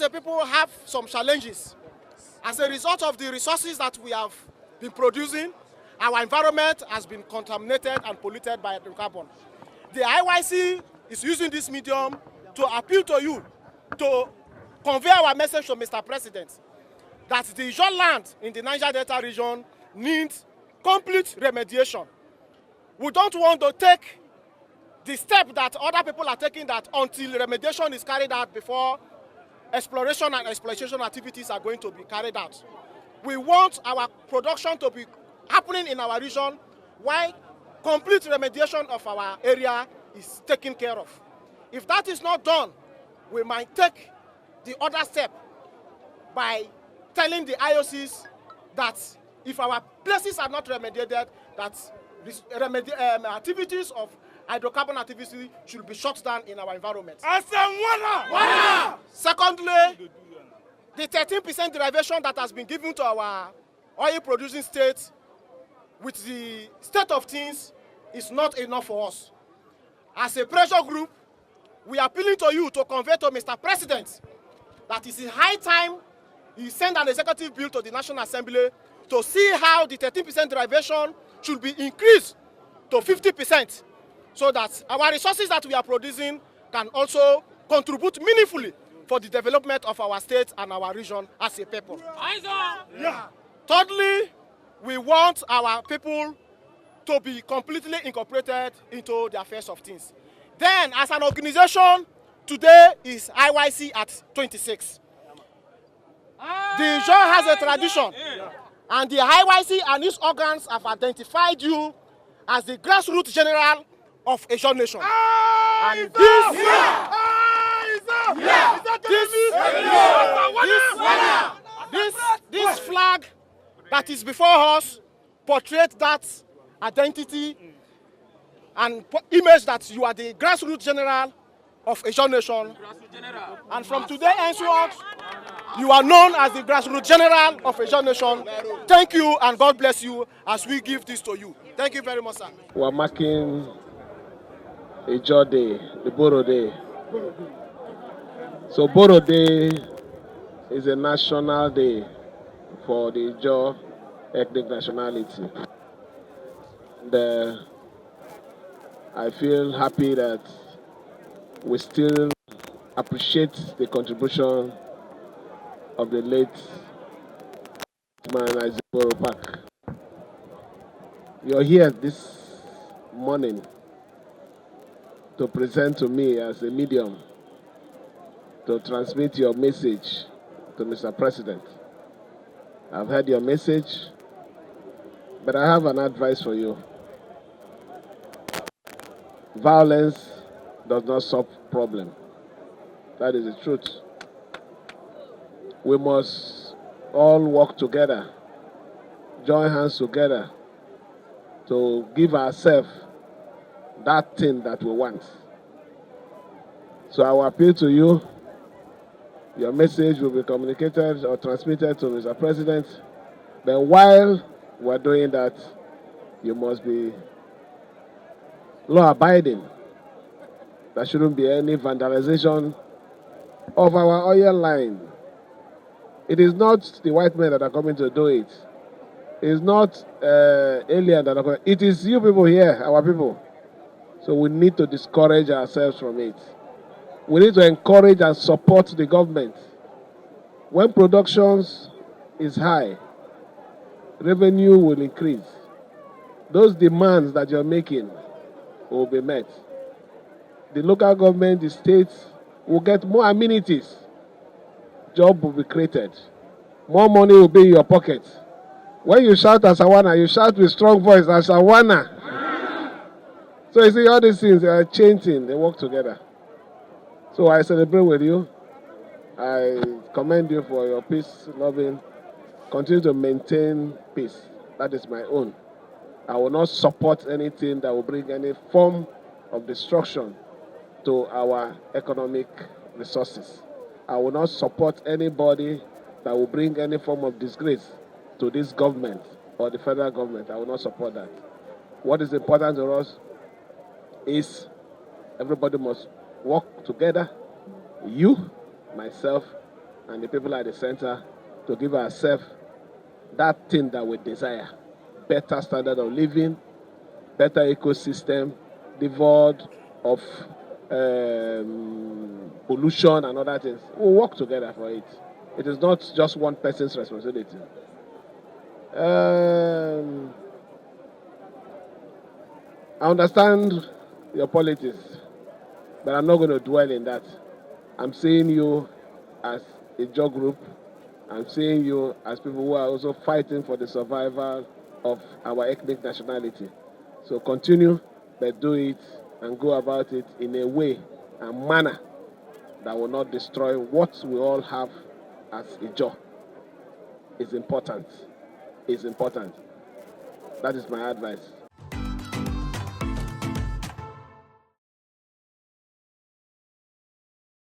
a people have some challenges. As a result of the resources that we have been producing, our environment has been contaminated and polluted by hydrocarbon. The IYC is using this medium to appeal to you to convey our message to Mr. President that the Ijaw land in the Niger Delta region needs complete remediation. We don't want to take the step that other people are taking, that until remediation is carried out before exploration and exploitation activities are going to be carried out. We want our production to be happening in our region while complete remediation of our area is taken care of. If that is not done, we might take the other step by telling the IOCs that if our places are not remediated, that this activities of hydrocarbon activity should be shut down in our environment. Secondly, the 13% derivation that has been given to our oil-producing states with the state of things is not enough for us. As a pressure group, we are appealing to you to convey to Mr. President that it is high time he send an executive bill to the National Assembly to see how the 13% derivation should be increased to 50%, so that our resources that we are producing can also contribute meaningfully for the development of our state and our region as a people. Yeah. Thirdly, we want our people to be completely incorporated into the affairs of things. Then, as an organization, today is IYC at 26. The Ijaw has a tradition, and the IYC and its organs have identified you as the grassroots general of Ijaw nation. And this flag that is before us portrays that identity and image that you are the grassroots general of Ijaw nation. And from today henceforth, you are known as the grassroots general of Ijaw nation. Thank you and God bless you as we give this to you. Thank you very much, sir. We are marking Ijaw Day, the Boro Day. So Boro Day is a national day for the Ijaw ethnic nationality. And, I feel happy that we still appreciate the contribution of the late man Boro Park. You're here this morning to present to me as a medium to transmit your message to Mr. President. I've heard your message, but I have an advice for you. Violence does not solve problem. That is the truth. We must all work together, join hands together to give ourselves that thing that we want. So I will appeal to you. Your message will be communicated or transmitted to Mr. President. But while we're doing that, you must be law-abiding. There shouldn't be any vandalization of our oil line. It is not the white men that are coming to do it. It is not alien that are coming. It is you people here, our people. So we need to discourage ourselves from it. We need to encourage and support the government. When production is high, revenue will increase. Those demands that you're making will be met. The local government, the states will get more amenities. Job will be created. More money will be in your pocket. When you shout as Asawana, you shout with strong voice as Asawana. So you see, all these things, they are changing, they work together. So I celebrate with you. I commend you for your peace loving. Continue to maintain peace. That is my own. I will not support anything that will bring any form of destruction to our economic resources. I will not support anybody that will bring any form of disgrace to this government or the federal government. I will not support that. What is important to us is everybody must work together. You, myself, and the people at the center to give ourselves that thing that we desire. Better standard of living, better ecosystem, devoid of pollution and other things. We'll work together for it. It is not just one person's responsibility. I understand your politics, but I'm not going to dwell in that. I'm seeing you as a job group. I'm seeing you as people who are also fighting for the survival of our ethnic nationality. So continue, but do it and go about it in a way and manner that will not destroy what we all have as Ijaw. It's important. It's important. That is my advice.